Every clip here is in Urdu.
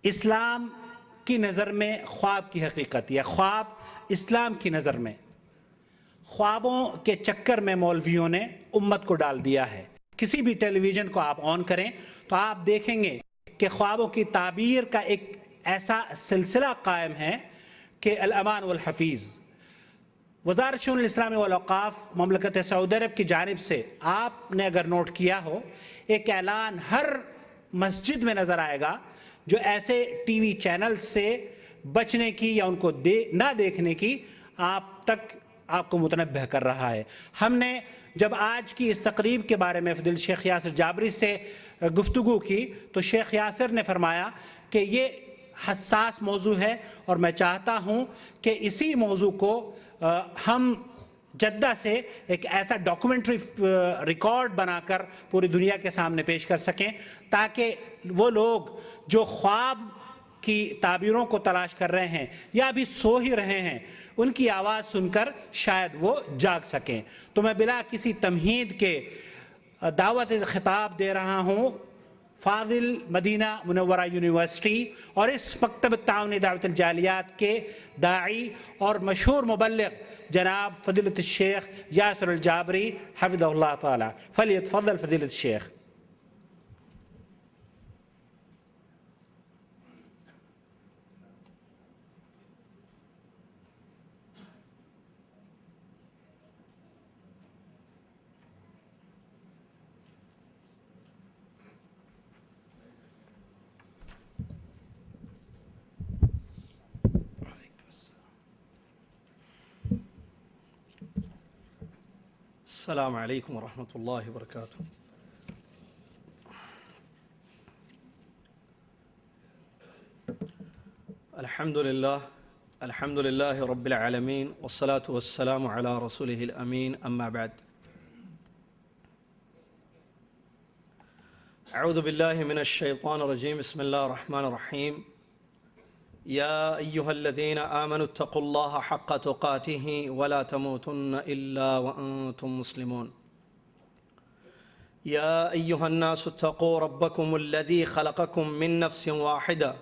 اسلام کی نظر میں خواب کی حقیقت یا خواب اسلام کی نظر میں خوابوں کے چکر میں مولویوں نے امت کو ڈال دیا ہے۔ کسی بھی ٹیلی ویژن کو آپ آن کریں تو آپ دیکھیں گے کہ خوابوں کی تعبیر کا ایک ایسا سلسلہ قائم ہے کہ الامان والحفیظ۔ وزارت شؤون الاسلام والاوقاف مملکت سعودی عرب کی جانب سے آپ نے اگر نوٹ کیا ہو، ایک اعلان ہر مسجد میں نظر آئے گا جو ایسے ٹی وی چینل سے بچنے کی یا ان کو نہ دیکھنے کی آپ کو متنبہ کر رہا ہے۔ ہم نے جب آج کی اس تقریب کے بارے میں فضیلت شیخ یاسر جابری سے گفتگو کی تو شیخ یاسر نے فرمایا کہ یہ حساس موضوع ہے اور میں چاہتا ہوں کہ اسی موضوع کو ہم جدہ سے ایک ایسا ڈاکومنٹری ریکارڈ بنا کر پوری دنیا کے سامنے پیش کر سکیں تاکہ وہ لوگ جو خواب کی تعبیروں کو تلاش کر رہے ہیں یا ابھی سو ہی رہے ہیں ان کی آواز سن کر شاید وہ جاگ سکیں۔ تو میں بلا کسی تمہید کے دعوت خطاب دے رہا ہوں فاضل مدینہ منورہ یونیورسٹی اور اس مکتب تعاونی دعوت الجالیات کے داعی اور مشہور مبلغ جناب فضیلت الشیخ یاسر الجابری حفظہ اللہ تعالی۔ فلیتفضل فضیلت الشیخ۔ السلام عليكم ورحمة الله وبركاته. الحمد لله رب العالمين والصلاة والسلام على رسوله الأمين. أما بعد، أعوذ بالله من الشيطان الرجيم. بسم الله الرحمن الرحيم. يا أيها الذين آمنوا اتقوا الله حق تقاته ولا تموتن إلا وأنتم مسلمون. يا أيها الناس اتقوا ربكم الذي خلقكم من نفس واحدة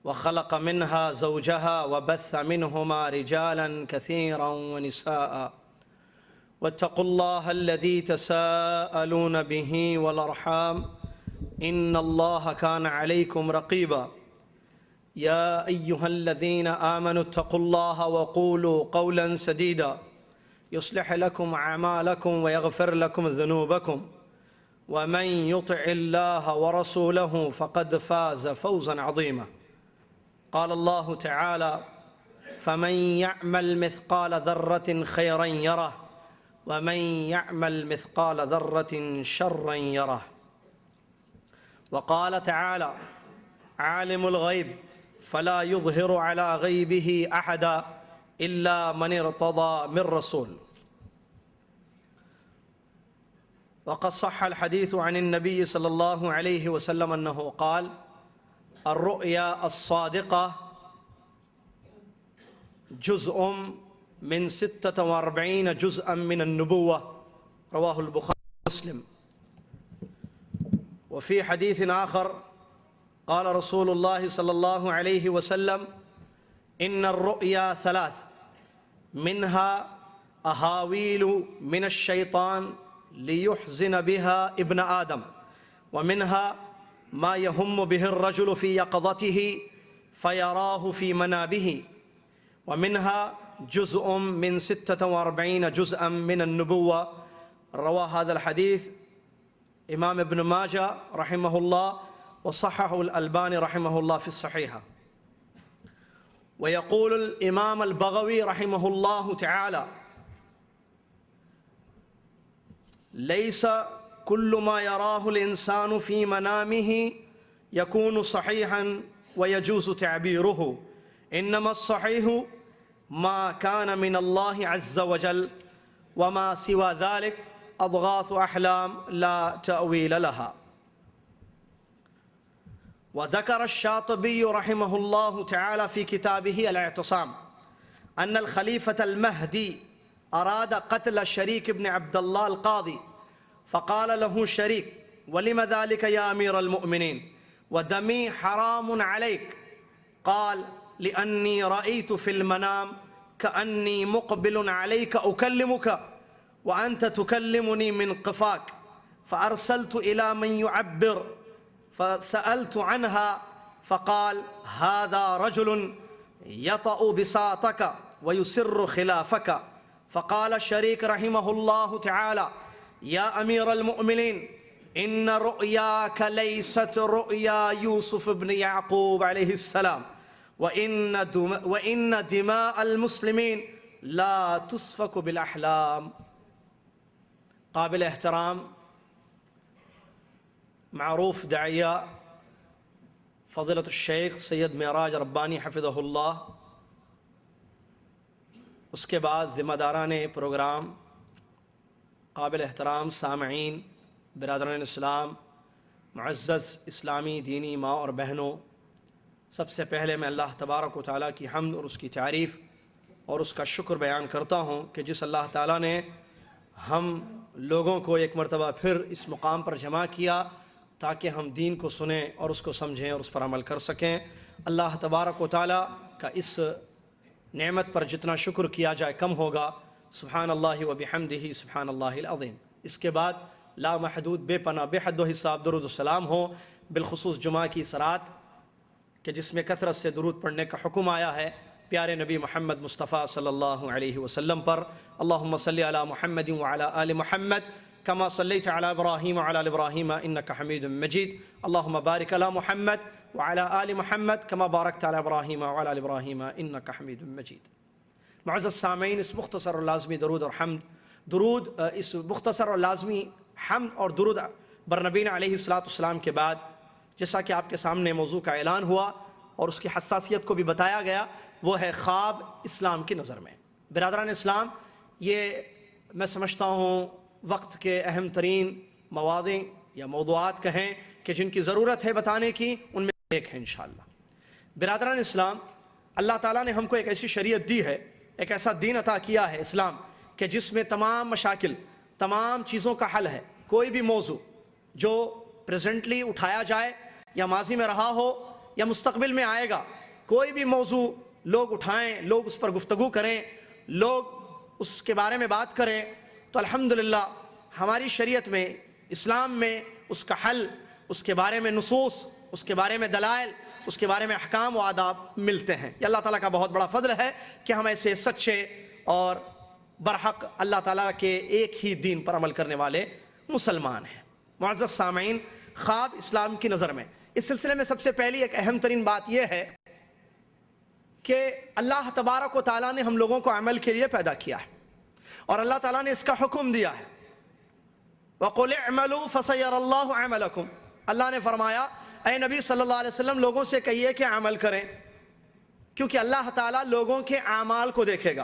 وخلق منها زوجها وبث منهما رجالا كثيرا ونساء واتقوا الله الذي تساءلون به والأرحام إن الله كان عليكم رقيبا. يا أيها الذين آمنوا اتقوا الله وقولوا قولا سديدا يصلح لكم أعمالكم ويغفر لكم ذنوبكم ومن يطع الله ورسوله فقد فاز فوزا عظيما. قال الله تعالى: فمن يعمل مثقال ذرة خيرا يره ومن يعمل مثقال ذرة شرا يره. وقال تعالى: عالم الغيب فلا يظهر على غيبه أحدا إلا من ارتضى من رسول. وقد صح الحديث عن النبي صلى الله عليه وسلم أنه قال: الرؤيا الصادقة جزء من 46 جزءا من النبوة. رواه البخاري ومسلم. وفي حديث آخر قال رسول الله صلى الله عليه وسلم: إن الرؤيا ثلاث منها أهاويل من الشيطان ليحزن بها ابن آدم، ومنها ما يهم به الرجل في يقظته فيراه في منامه، ومنها جزء من 46 جزءا من النبوة. روى هذا الحديث إمام ابن ماجه رحمه الله وصححه الألباني رحمه الله في الصحيحة. ويقول الإمام البغوي رحمه الله تعالى: ليس كل ما يراه الإنسان في منامه يكون صحيحا ويجوز تعبيره، إنما الصحيح ما كان من الله عز وجل، وما سوى ذلك أضغاث أحلام لا تأويل لها. وذكر الشاطبي رحمه الله تعالى في كتابه الاعتصام أن الخليفة المهدي أراد قتل شريك بن عبد الله القاضي، فقال له شريك: ولم ذلك يا أمير المؤمنين؟ ودمي حرام عليك؟ قال لأني رأيت في المنام كأني مقبل عليك أكلمك وأنت تكلمني من قفاك، فأرسلت إلى من يعبر فسألت عنها فقال هذا رجل يطأ بساطك ويسر خلافك. فقال شريك رحمه الله تعالى يا أمير المؤمنين إن رؤياك ليست رؤيا يوسف بن يعقوب عليه السلام، وإن دماء المسلمين لا تسفك بالأحلام. قابل احترام معروف داعیہ فضیلۃ الشیخ سید معراج ربانی حفظہ اللہ، اس کے بعد ذمہ داران پروگرام، قابل احترام سامعین، برادران اسلام، معزز اسلامی دینی ماں اور بہنوں، سب سے پہلے میں اللہ تبارک و تعالیٰ کی حمد اور اس کی تعریف اور اس کا شکر بیان کرتا ہوں کہ جس اللہ تعالیٰ نے ہم لوگوں کو ایک مرتبہ پھر اس مقام پر جمع کیا تاکہ ہم دین کو سنیں اور اس کو سمجھیں اور اس پر عمل کر سکیں۔ اللہ تبارک و تعالیٰ کا اس نعمت پر جتنا شکر کیا جائے کم ہوگا۔ سبحان اللہ و بحمدہ سبحان اللہ العظیم۔ اس کے بعد لامحدود بے پناہ بے حد و حساب درود و سلام ہو، بالخصوص جمعہ کی اس رات کہ جس میں کثرت سے درود پڑھنے کا حکم آیا ہے پیارے نبی محمد مصطفیٰ صلی اللہ علیہ وسلم پر۔ اللہم صلی علی محمد وعلی آل محمد کما صلیت علی ابراہیم وعلی آل ابراہیم انک حمید مجید۔ اللہم بارک علی محمد وعلی آل محمد کما بارکت علی ابراہیم وعلی آل ابراہیم انک حمید مجید۔ معزز سامعین، اس مختصر اور لازمی درود اور حمد اس مختصر اور لازمی حمد اور درود بر نبی علیہ السلام کے بعد جیسا کہ آپ کے سامنے موضوع کا اعلان ہوا اور اس کی حساسیت کو بھی بتایا گیا، وہ ہے خواب اسلام کی نظر میں۔ برادران اسلام، یہ میں سمجھتا ہوں وقت کے اہم ترین مواضع یا موضوعات کہیں کہ جن کی ضرورت ہے بتانے کی، ان میں ایک ہے انشاءاللہ۔ برادران اسلام، اللہ تعالیٰ نے ہم کو ایک ایسی شریعت دی ہے، ایک ایسا دین عطا کیا ہے اسلام کہ جس میں تمام مشاکل، تمام چیزوں کا حل ہے۔ کوئی بھی موضوع جو پریزنٹلی اٹھایا جائے یا ماضی میں رہا ہو یا مستقبل میں آئے گا، کوئی بھی موضوع لوگ اٹھائیں، لوگ اس پر گفتگو کریں، لوگ اس کے بارے میں بات کریں، تو الحمدللہ ہماری شریعت میں، اسلام میں اس کا حل، اس کے بارے میں نصوص، اس کے بارے میں دلائل، اس کے بارے میں احکام و آداب ملتے ہیں۔ یہ اللہ تعالیٰ کا بہت بڑا فضل ہے کہ ہم ایسے سچے اور برحق اللہ تعالیٰ کے ایک ہی دین پر عمل کرنے والے مسلمان ہیں۔ معزز سامعین، خواب اسلام کی نظر میں، اس سلسلے میں سب سے پہلی ایک اہم ترین بات یہ ہے کہ اللہ تبارک و تعالیٰ نے ہم لوگوں کو عمل کے لیے پیدا کیا ہے اور اللہ تعالیٰ نے اس کا حکم دیا ہے۔ وَقُلِ اعْمَلُوا فَسَيَرَ اللَّهُ عَمَلَكُمْ۔ اللہ نے فرمایا اے نبی صلی اللہ علیہ وسلم لوگوں سے کہیے کہ عمل کریں، کیونکہ اللہ تعالیٰ لوگوں کے اعمال کو دیکھے گا۔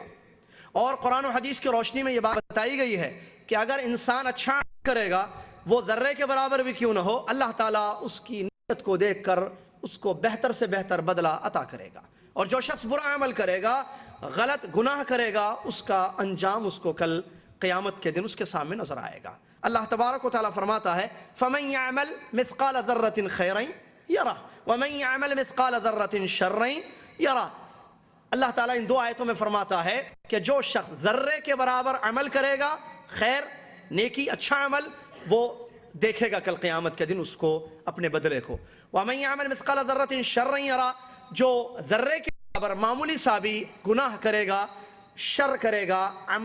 اور قرآن و حدیث کی روشنی میں یہ بات بتائی گئی ہے کہ اگر انسان اچھا عمل کرے گا، وہ ذرے کے برابر بھی کیوں نہ ہو، اللہ تعالیٰ اس کی نیت کو دیکھ کر اس کو بہتر سے بہتر بدلہ عطا کرے گا۔ اور جو شخص برا عمل کرے گا، غلط گناہ کرے گا، اس کا انجام اس کو کل قیامت کے دن اس کے سامنے نظر آئے گا۔ اللہ تبارک و تعالیٰ فرماتا ہے فَمَنْ يَعْمَلْ مِثْقَالَ ذَرَّةٍ خَيْرًا يَرَهُ وَمَنْ يَعْمَلْ مِثْقَالَ ذَرَّةٍ شَرًّا يَرَهُ۔ اللہ تعالیٰ ان دو آیتوں میں فرماتا ہے کہ جو شخص ذرے کے برابر عمل کرے گا، خیر، نیکی، اچھا عمل، وہ دیکھے گا کل قیامت کے دن اس کو اپنے بدلے کو۔ وَمَنْ يَعْمَلْ مِثْقَالَ ذَرَّةٍ شَرًّا يَرَهُ، جو ذرے کے برابر معمولی سا بھی گناہ کرے گا، شر کرے گا،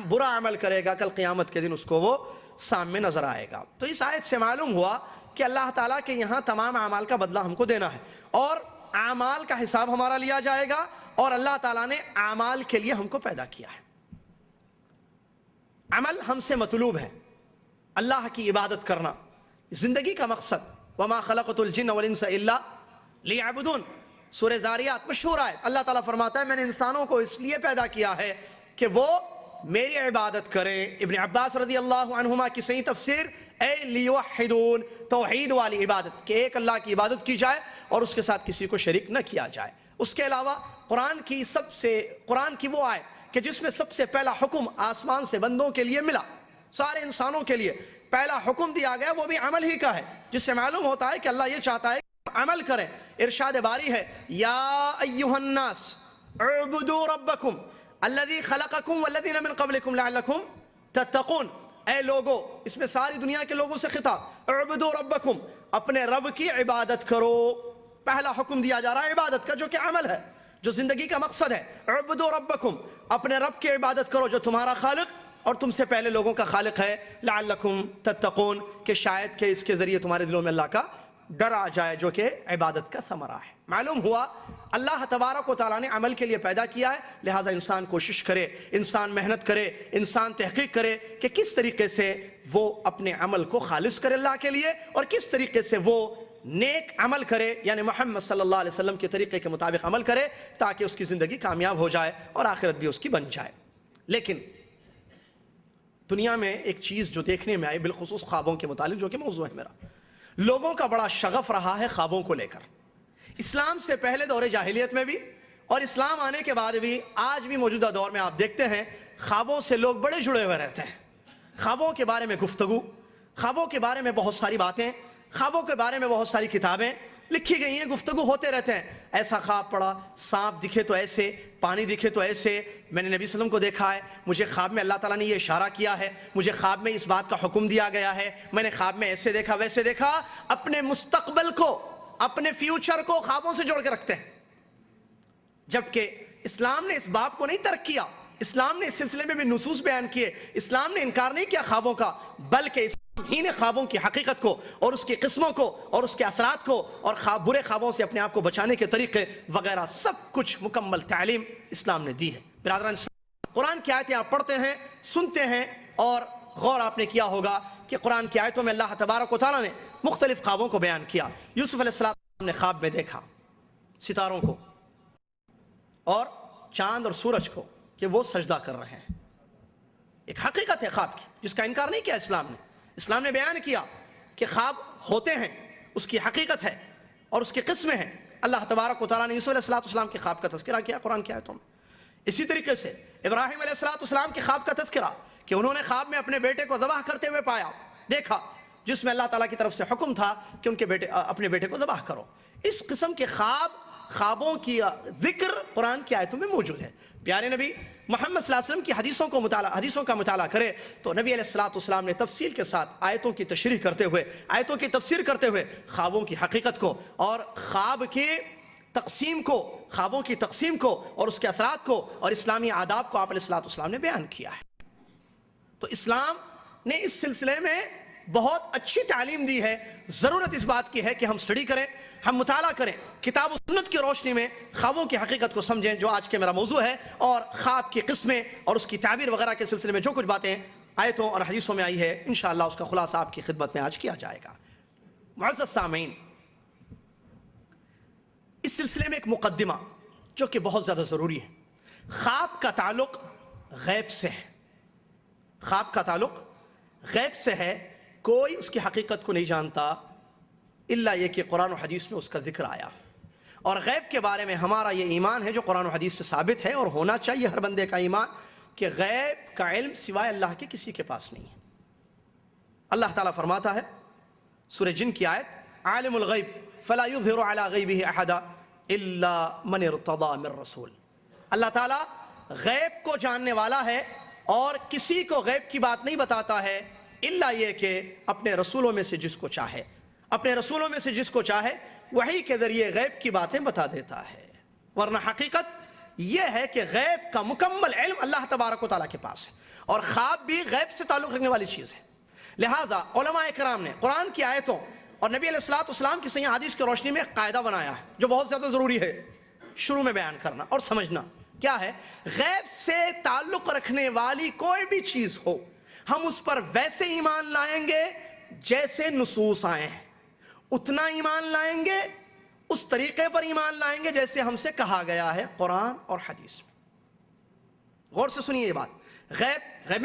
برا عمل کرے گا، کل قیامت کے دن اس کو وہ سامنے نظر آئے گا۔ تو اس آیت سے معلوم ہوا کہ اللہ تعالیٰ کے یہاں تمام اعمال کا بدلہ ہم کو دینا ہے اور اعمال کا حساب ہمارا لیا جائے گا، اور اللہ تعالیٰ نے اعمال کے لیے ہم کو پیدا کیا ہے۔ عمل ہم سے مطلوب ہے، اللہ کی عبادت کرنا زندگی کا مقصد۔ وَمَا خَلَقْتُ الْجِنَّ وَالْإِنسَ إِلَّا لِيَعْبُدُونَ، سورہ زاریات مشہور آیت۔ اللہ تعالیٰ فرماتا ہے میں نے انسانوں کو اس لیے پیدا کیا ہے کہ وہ میری عبادت کریں۔ ابن عباس رضی اللہ عنہما کی صحیح تفسیر اے لیوحدون، توحید والی عبادت، کہ ایک اللہ کی عبادت کی جائے اور اس کے ساتھ کسی کو شریک نہ کیا جائے۔ اس کے علاوہ قرآن کی وہ آیت کہ جس میں سب سے پہلا حکم آسمان سے بندوں کے لیے ملا، سارے انسانوں کے لیے پہلا حکم دیا گیا، وہ بھی عمل ہی کا ہے، جس سے معلوم ہوتا ہے کہ اللہ یہ چاہتا ہے عمل کریں. ارشاد باری ہے یا ایھا الناس اعبدوا ربکم الذی خلقکم والذین من قبلکم لعلکم تتقون. اے لوگو، اس میں ساری دنیا کے لوگوں سے خطاب، اعبدوا ربکم، اپنے رب کی عبادت کرو. پہلا حکم دیا جا رہا ہے عبادت کا، جو کہ عمل ہے، جو زندگی کا مقصد ہے. اعبدوا ربکم، اپنے رب کی عبادت کرو جو تمہارا خالق اور تم سے پہلے لوگوں کا خالق ہے. لعلکم تتقون، کہ شاید کہ اس کے ذریعے تمہارے دلوں میں اللہ کا ڈر آ جائے، جو کہ عبادت کا ثمرہ ہے. معلوم ہوا اللہ تبارک و تعالیٰ نے عمل کے لیے پیدا کیا ہے، لہٰذا انسان کوشش کرے، انسان محنت کرے، انسان تحقیق کرے کہ کس طریقے سے وہ اپنے عمل کو خالص کرے اللہ کے لیے، اور کس طریقے سے وہ نیک عمل کرے، یعنی محمد صلی اللہ علیہ وسلم کے طریقے کے مطابق عمل کرے، تاکہ اس کی زندگی کامیاب ہو جائے اور آخرت بھی اس کی بن جائے. لیکن دنیا میں ایک چیز جو دیکھنے میں آئی، بالخصوص خوابوں کے متعلق، جو کہ موضوع ہے میرا، لوگوں کا بڑا شغف رہا ہے خوابوں کو لے کر. اسلام سے پہلے دور جاہلیت میں بھی اور اسلام آنے کے بعد بھی، آج بھی موجودہ دور میں آپ دیکھتے ہیں خوابوں سے لوگ بڑے جڑے ہوئے رہتے ہیں. خوابوں کے بارے میں گفتگو، خوابوں کے بارے میں بہت ساری باتیں، خوابوں کے بارے میں بہت ساری کتابیں لکھی گئی ہیں، گفتگو ہوتے رہتے ہیں. ایسا خواب پڑا، سانپ دکھے تو ایسے، پانی دکھے تو ایسے، میں نے نبی صلی اللہ علیہ وسلم کو دیکھا ہے، مجھے خواب میں اللہ تعالیٰ نے یہ اشارہ کیا ہے، مجھے خواب میں اس بات کا حکم دیا گیا ہے، میں نے خواب میں ایسے دیکھا ویسے دیکھا. اپنے مستقبل کو، اپنے فیوچر کو خوابوں سے جوڑ کے رکھتے ہیں. جبکہ اسلام نے اس باب کو نہیں ترک کیا، اسلام نے اس سلسلے میں بھی نصوص بیان کیے، اسلام نے انکار نہیں کیا خوابوں کا، بلکہ اسلام ہی نے خوابوں کی حقیقت کو اور اس کی قسموں کو اور اس کے اثرات کو اور برے خوابوں سے اپنے آپ کو بچانے کے طریقے وغیرہ سب کچھ مکمل تعلیم اسلام نے دی ہے. برادران اسلام، قرآن کی آیتیں آپ پڑھتے ہیں، سنتے ہیں، اور غور آپ نے کیا ہوگا کہ قرآن کی آیتوں میں اللہ تبارک و تعالیٰ نے مختلف خوابوں کو بیان کیا. یوسف علیہ السلام نے خواب میں دیکھا ستاروں کو اور چاند اور سورج کو کہ وہ سجدہ کر رہے ہیں. ایک حقیقت ہے خواب کی، جس کا انکار نہیں کیا اسلام نے. اسلام نے بیان کیا کہ خواب ہوتے ہیں، اس کی حقیقت ہے اور اس کی قسمیں ہیں. اللہ تبارک و تعالیٰ نے یوسف علیہ السلام کے خواب کا تذکرہ کیا قرآن کی آیتوں میں. اسی طریقے سے ابراہیم علیہ السلام کے خواب کا تذکرہ کہ انہوں نے خواب میں اپنے بیٹے کو ذبح کرتے ہوئے پایا، دیکھا، جس میں اللہ تعالیٰ کی طرف سے حکم تھا کہ ان کے اپنے بیٹے کو ذبح کرو. اس قسم کے خوابوں کی ذکر قرآن کی آیتوں میں موجود ہے. پیارے نبی محمد صلی اللہ علیہ وسلم کی حدیثوں کا مطالعہ کرے تو نبی علیہ السلام نے تفصیل کے ساتھ آیتوں کی تشریح کرتے ہوئے، آیتوں کی تفسیر کرتے ہوئے خوابوں کی حقیقت کو اور خوابوں کی تقسیم کو اور اس کے اثرات کو اور اسلامی آداب کو آپ علیہ السلام نے بیان کیا ہے. تو اسلام نے اس سلسلے میں بہت اچھی تعلیم دی ہے. ضرورت اس بات کی ہے کہ ہم اسٹڈی کریں، ہم مطالعہ کریں، کتاب و سنت کی روشنی میں خوابوں کی حقیقت کو سمجھیں، جو آج کے میرا موضوع ہے، اور خواب کی قسمیں اور اس کی تعبیر وغیرہ کے سلسلے میں جو کچھ باتیں آیتوں اور حدیثوں میں آئی ہے، انشاءاللہ اس کا خلاصہ آپ کی خدمت میں آج کیا جائے گا. معزز سامعین، اس سلسلے میں ایک مقدمہ جو کہ بہت زیادہ ضروری ہے. خواب کا تعلق غیب سے ہے. خواب کا تعلق غیب سے ہے. کوئی اس کی حقیقت کو نہیں جانتا الا یہ کہ قرآن و حدیث میں اس کا ذکر آیا. اور غیب کے بارے میں ہمارا یہ ایمان ہے جو قرآن و حدیث سے ثابت ہے، اور ہونا چاہیے ہر بندے کا ایمان، کہ غیب کا علم سوائے اللہ کے کسی کے پاس نہیں ہے. اللہ تعالیٰ فرماتا ہے سورہ جن کی آیت، عالم الغیب فلا یظہر علی غیبہ احدا الا من ارتضی من رسول. اللہ تعالیٰ غیب کو جاننے والا ہے اور کسی کو غیب کی بات نہیں بتاتا ہے الا یہ کہ اپنے رسولوں میں سے جس کو چاہے، اپنے رسولوں میں سے جس کو چاہے وحی کے ذریعے غیب کی باتیں بتا دیتا ہے. ورنہ حقیقت یہ ہے کہ غیب کا مکمل علم اللہ تبارک و تعالیٰ کے پاس ہے، اور خواب بھی غیب سے تعلق رکھنے والی چیز ہے. لہٰذا علماء اکرام نے قرآن کی آیتوں اور نبی علیہ السلام کی صحیح حدیث کی روشنی میں ایک قاعدہ بنایا ہے جو بہت زیادہ ضروری ہے شروع میں بیان کرنا اور سمجھنا. کیا ہے؟ غیب سے تعلق رکھنے والی کوئی بھی چیز ہو، ہم اس پر ویسے ایمان لائیں گے جیسے نصوص آئے ہیں، اتنا ایمان لائیں گے، اس طریقے پر ایمان لائیں گے جیسے ہم سے کہا گیا ہے قرآن اور حدیث میں. غور سے سنیے یہ بات. غیب